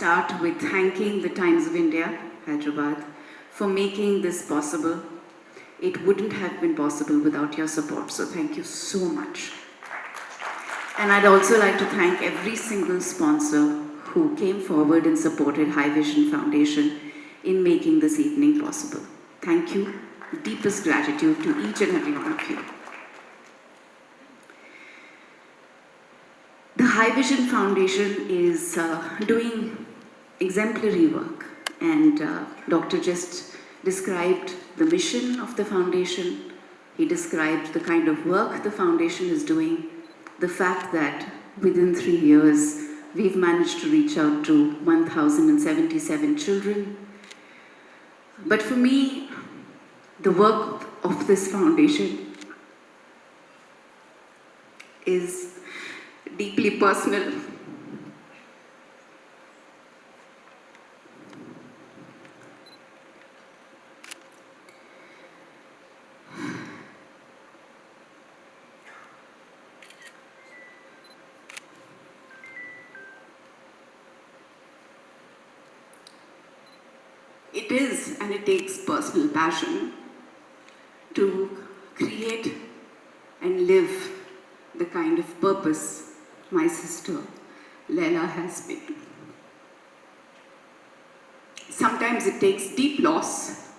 start with thanking the Times of India, Hyderabad, for making this possible. It wouldn't have been possible without your support, so thank you so much. And I'd also like to thank every single sponsor who came forward and supported HiVision Foundation in making this evening possible. Thank you. Deepest gratitude to each and every one of you. The HiVision Foundation is doing exemplary work, and Dr. just described the mission of the foundation. He described the kind of work the foundation is doing, the fact that within 3 years we've managed to reach out to 1,077 children. But for me, the work of this foundation is deeply personal. It is, and it takes personal passion to create and live the kind of purpose my sister Leila has been. Sometimes it takes deep loss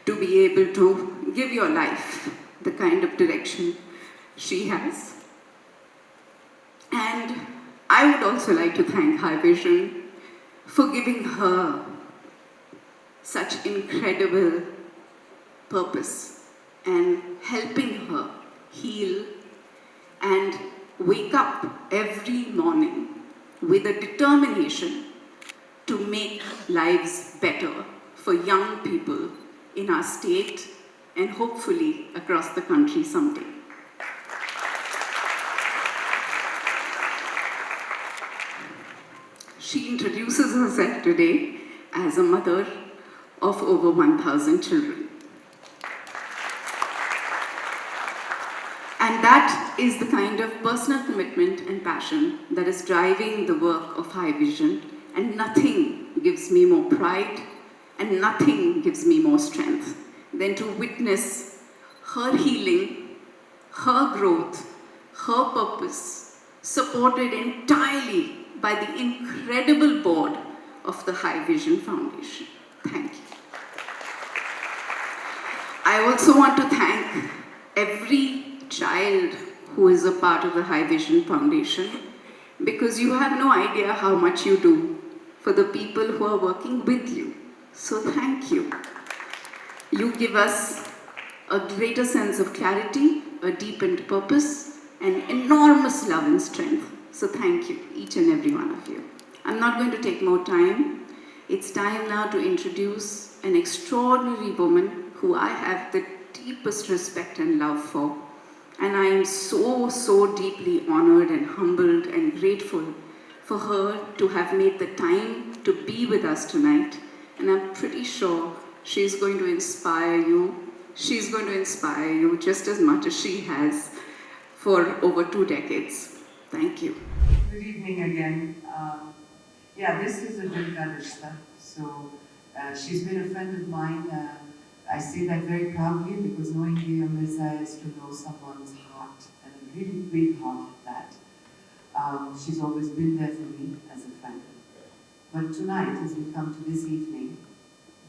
to be able to give your life the kind of direction she has. And I would also like to thank HiVision for giving her such incredible purpose and helping her heal and wake up every morning with a determination to make lives better for young people in our state and hopefully across the country someday. She introduces herself today as a mother of over 1,000 children. And that is the kind of personal commitment and passion that is driving the work of HiVision, and nothing gives me more pride and nothing gives me more strength than to witness her healing, her growth, her purpose, supported entirely by the incredible board of the HiVision Foundation. Thank you. I also want to thank every child who is a part of the HiVision Foundation, because you have no idea how much you do for the people who are working with you. So thank you. You give us a greater sense of clarity, a deepened purpose, and enormous love and strength. So thank you, each and every one of you. I'm not going to take more time. It's time now to introduce an extraordinary woman who I have the deepest respect and love for. And I am so deeply honored and humbled and grateful for her to have made the time to be with us tonight. And I'm pretty sure she's going to inspire you. She's going to inspire you just as much as she has for over 2 decades. Thank you. Good evening again. This is a Dil Ka Rishta. So she's been a friend of mine. I say that very proudly because knowing Leah Mirza is to know someone's heart, and a really big heart at that. She's always been there for me as a friend. But tonight, as we come to this evening,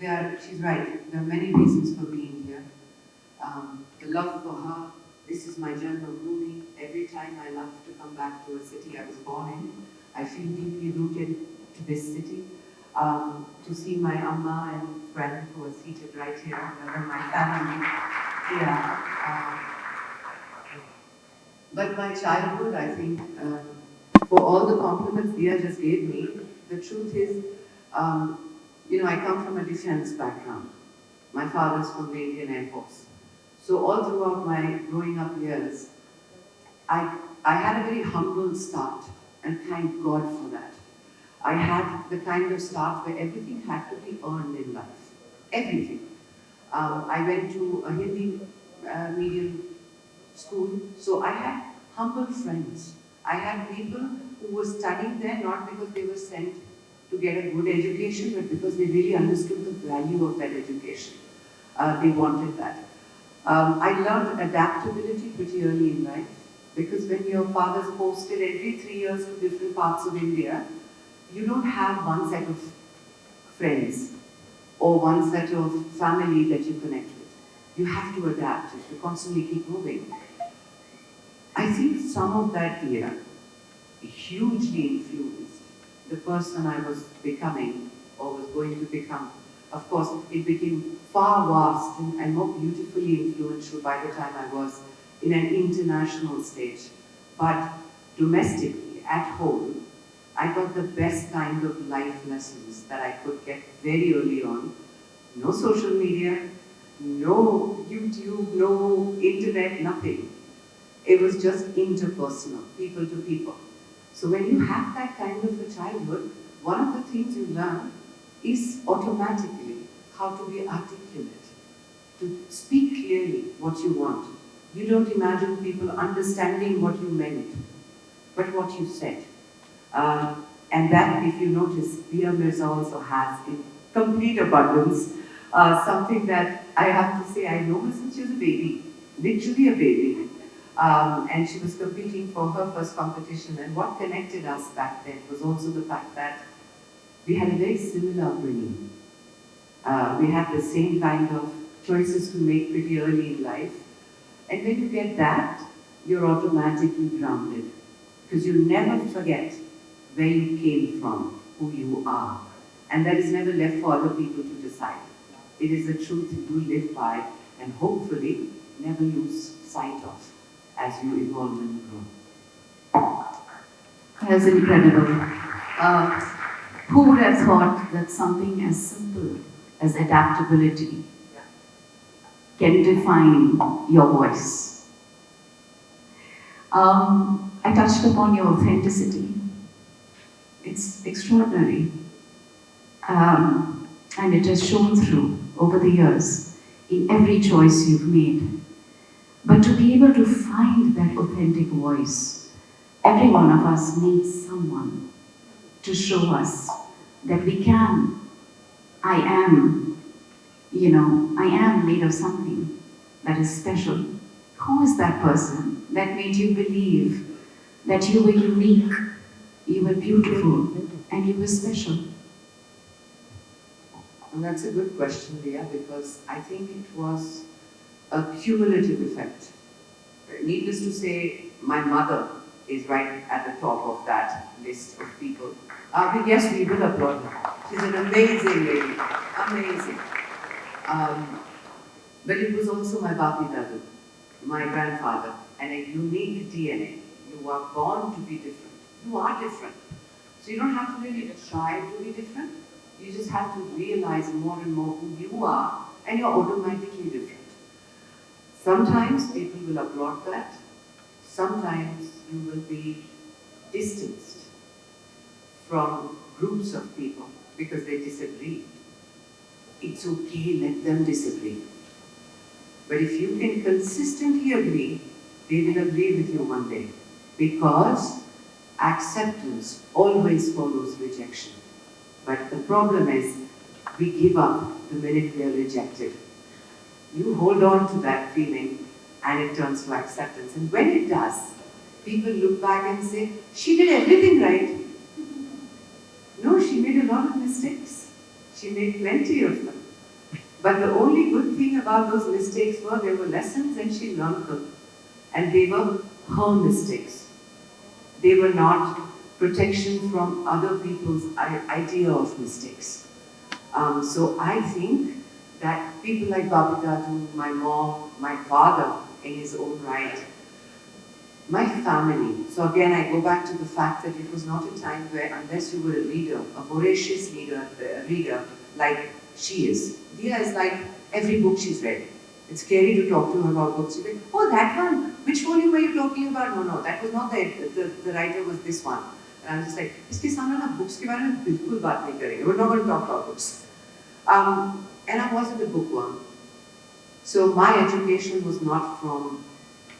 she's right, there are many reasons for being here. The love for her, this is my general grooming. Every time I love to come back to a city I was born in, I feel deeply rooted to this city. To see my Amma and friend who are seated right here, and my family. But my childhood, I think, for all the compliments Dia just gave me, the truth is, I come from a defense background. My father's from the Indian Air Force. So all throughout my growing up years, I had a very humble start, and thank God for that. I had the kind of start where everything had to be earned in life. Everything. I went to a Hindi medium school, so I had humble friends. I had people who were studying there not because they were sent to get a good education, but because they really understood the value of that education. They wanted that. I learned adaptability pretty early in life, because when your father's posted every 3 years to different parts of India, you don't have one set of friends or one set of family that you connect with. You have to adapt, you have to constantly keep moving. I think some of that year hugely influenced the person I was becoming or was going to become. Of course, it became far vast and more beautifully influential by the time I was in an international stage. But domestically, at home, I got the best kind of life lessons that I could get very early on. No social media, no YouTube, no internet, nothing. It was just interpersonal, people to people. So when you have that kind of a childhood, one of the things you learn is automatically how to be articulate, to speak clearly what you want. You don't imagine people understanding what you meant, but what you said. And that, if you notice, Dia Mirza also has in complete abundance, something that I have to say, I know her since she was a baby, literally a baby. And she was competing for her first competition, and what connected us back then was also the fact that we had a very similar upbringing. We had the same kind of choices to make pretty early in life. And when you get that, you're automatically grounded, because you never forget where you came from, who you are. And that is never left for other people to decide. It is the truth you live by and hopefully never lose sight of as you evolve and grow. That's incredible. Who would have thought that something as simple as adaptability can define your voice? I touched upon your authenticity. It's extraordinary. And it has shown through over the years in every choice you've made. But to be able to find that authentic voice, every one of us needs someone to show us that we can. I am made of something that is special. Who is that person that made you believe that you were unique, you were beautiful, and you were special? And that's a good question, Leah, because I think it was a cumulative effect. Needless to say, my mother is right at the top of that list of people. Yes, we will applaud her. She's an amazing lady, amazing. But it was also my Bapi Dadu, my grandfather, and a unique DNA. You are born to be different. You are different. So you don't have to really try to be different. You just have to realize more and more who you are, and you're automatically different. Sometimes people will applaud that. Sometimes you will be distanced from groups of people because they disagree. It's okay, let them disagree. But if you can consistently agree, they will agree with you one day. Because acceptance always follows rejection. But the problem is, we give up the minute we are rejected. You hold on to that feeling and it turns to acceptance. And when it does, people look back and say, she did everything right. No, she made a lot of mistakes. She made plenty of them. But the only good thing about those mistakes were they were lessons and she learned them. And they were her mistakes. They were not protection from other people's idea of mistakes. So I think that people like Bapi Dadu, my mom, my father in his own right, my family. So again, I go back to the fact that it was not a time where, unless you were a reader, a voracious reader like she is. Dia is like every book she's read. It's scary to talk to her about books. She's like, oh, that one. Which volume were you talking about? No, that was not the writer was this one. And I'm just like, इसके सामने ना books के बारे में बिल्कुल बात नहीं करेंगे. We're not going to talk about books. And I wasn't a bookworm. So my education was not from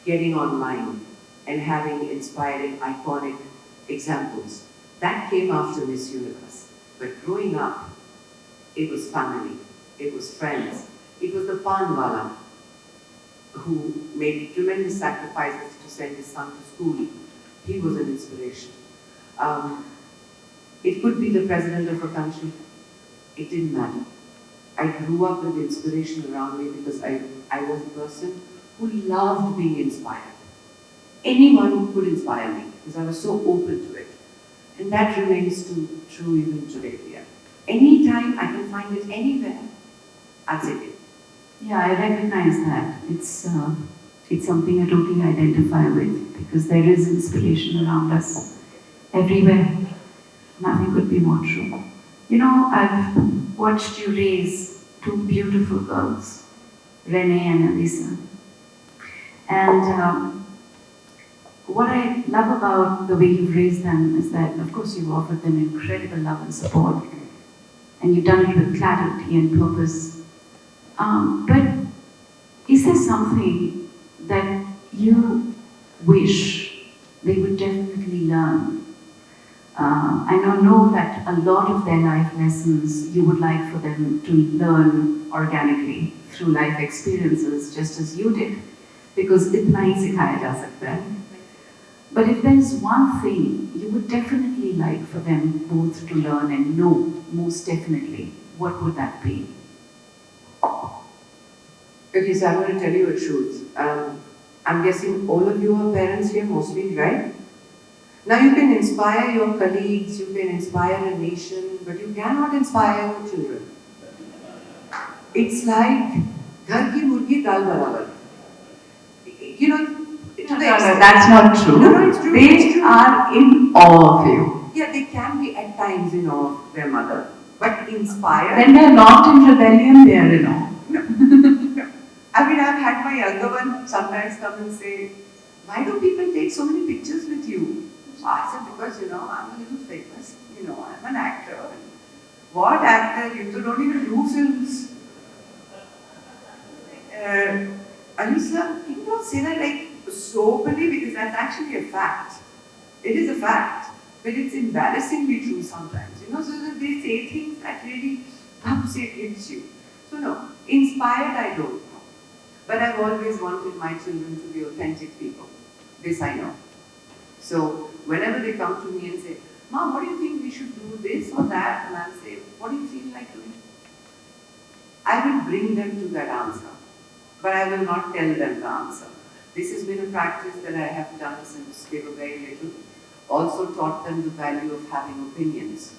getting online and having inspiring, iconic examples. That came after Miss Universe. But growing up, it was family, it was friends, it was the panwala who made tremendous sacrifices to send his son to school. He was an inspiration. It could be the president of a country. It didn't matter. I grew up with inspiration around me because I was a person who loved being inspired. Anyone could inspire me because I was so open to it. And that remains true even today. Yeah. Anytime I can find it anywhere, I'll take it. Yeah, I recognize that. It's something I totally identify with because there is inspiration around us everywhere. Nothing could be more true. You know, I've watched you raise two beautiful girls, Renee and Elisa. And what I love about the way you've raised them is that, of course, you've offered them incredible love and support, and you've done it with clarity and purpose. But is there something that you wish they would definitely learn? I know that a lot of their life lessons you would like for them to learn organically through life experiences, just as you did, because itna hi sikhaya ja sakta hai. But if there is one thing you would definitely like for them both to learn and know, most definitely, what would that be? Okay, so I'm going to tell you a truth. I'm guessing all of you are parents here mostly, right? Now you can inspire your colleagues, you can inspire a nation, but you cannot inspire your children. It's like ghar ki murgi dal barabar. You know, That's not true. No, it's true. They are in awe of you. Yeah, they can be at times in awe of their mother, but inspired. When they're not in rebellion, they are in awe. No. I mean, I've had my younger one sometimes come and say, why do people take so many pictures with you? So I said, because, I'm a little famous, I'm an actor. What actor? You don't even do films. Alisa, people don't say that like so openly because that's actually a fact. It is a fact, but it's embarrassingly true sometimes, so that they say things that really hits you. So no, inspired I don't know. But I've always wanted my children to be authentic people. This I know. So whenever they come to me and say, Mom, what do you think we should do, this or that? And I'll say, what do you feel like doing? I will bring them to that answer, but I will not tell them the answer. This has been a practice that I have done since they were very little. Also taught them the value of having opinions,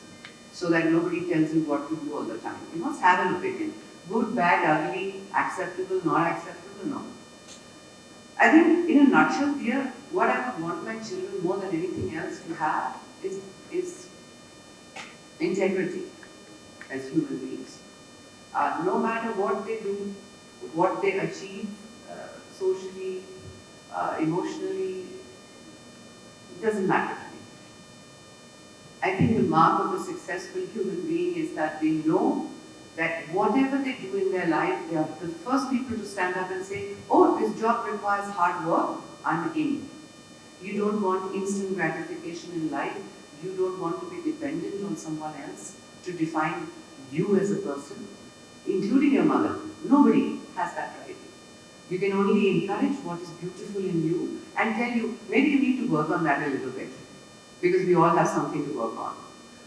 so that nobody tells you what to do all the time. You must have an opinion. Good, bad, ugly, acceptable, not acceptable, no. I think in a nutshell, dear, what I would want my children more than anything else to have is integrity as human beings. No matter what they do, what they achieve socially, emotionally, it doesn't matter to me. I think the mark of a successful human being is that they know that whatever they do in their life, they are the first people to stand up and say, oh, this job requires hard work, I'm in. You don't want instant gratification in life. You don't want to be dependent on someone else to define you as a person, including your mother. Nobody has that right. You can only encourage what is beautiful in you and tell you, maybe you need to work on that a little bit, because we all have something to work on.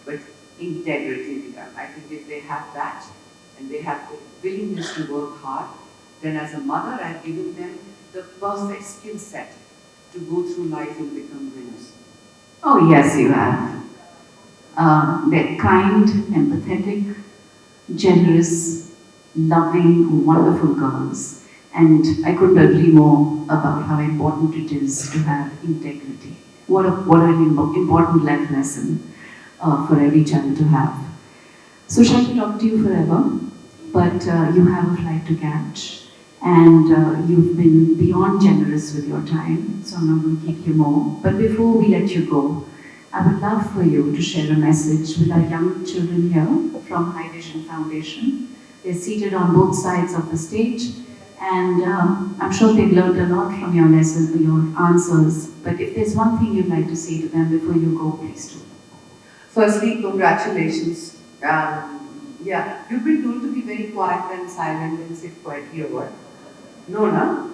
But integrity, I think if they have that, and they have the willingness to work hard, then as a mother, I've given them the perfect skill set to go through life and become winners. Oh yes, you have. They're kind, empathetic, generous, loving, wonderful girls. And I couldn't agree more about how important it is to have integrity. What an important life lesson for every child to have. So shall I talk to you forever? But you have a flight to catch, and you've been beyond generous with your time, so I'm not going to keep you more. But before we let you go, I would love for you to share a message with our young children here from HiVision Foundation. They're seated on both sides of the stage, and I'm sure they've learned a lot from your lessons, your answers. But if there's one thing you'd like to say to them before you go, please do. Firstly, congratulations Yeah, you've been told to be very quiet and silent and sit quietly or what? No, no.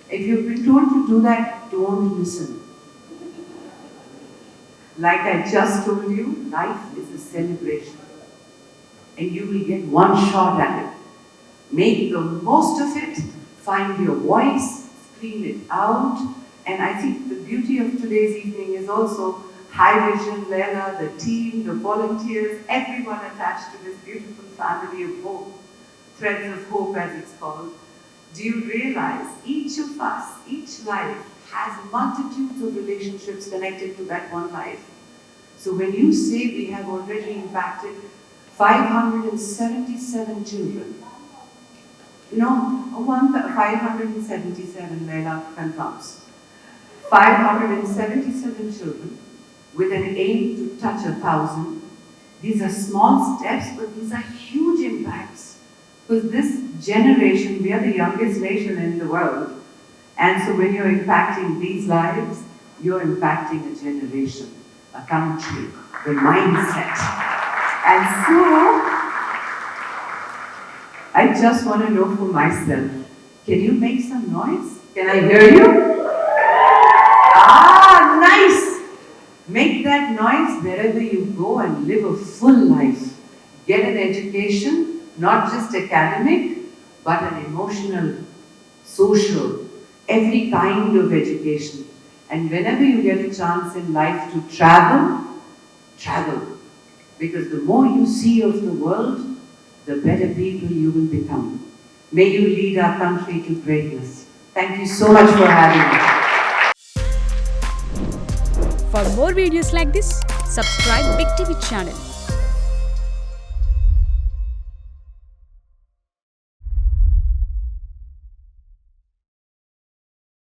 If you've been told to do that, don't listen. Like I just told you, life is a celebration. And you will get one shot at it. Make the most of it, find your voice, scream it out. And I think the beauty of today's evening is also HiVision, Lena, the team, the volunteers, everyone attached to this beautiful family of hope, threads of hope as it's called. Do you realize each of us, each life has multitudes of relationships connected to that one life? So when you say we have already impacted 577 children, no, 577, Leila confirms. 577 children with an aim to touch 1,000. These are small steps, but these are huge impacts. Because this generation, we are the youngest nation in the world. And so when you're impacting these lives, you're impacting a generation, a country, the mindset. And so, I just want to know for myself, can you make some noise? Can I hear you? Ah, nice! Make that noise wherever you go and live a full life. Get an education, not just academic, but an emotional, social, every kind of education. And whenever you get a chance in life to travel, travel. Because the more you see of the world, the better people you will become. May you lead our country to greatness. Thank you so much for having me. For more videos like this, subscribe Big TV channel.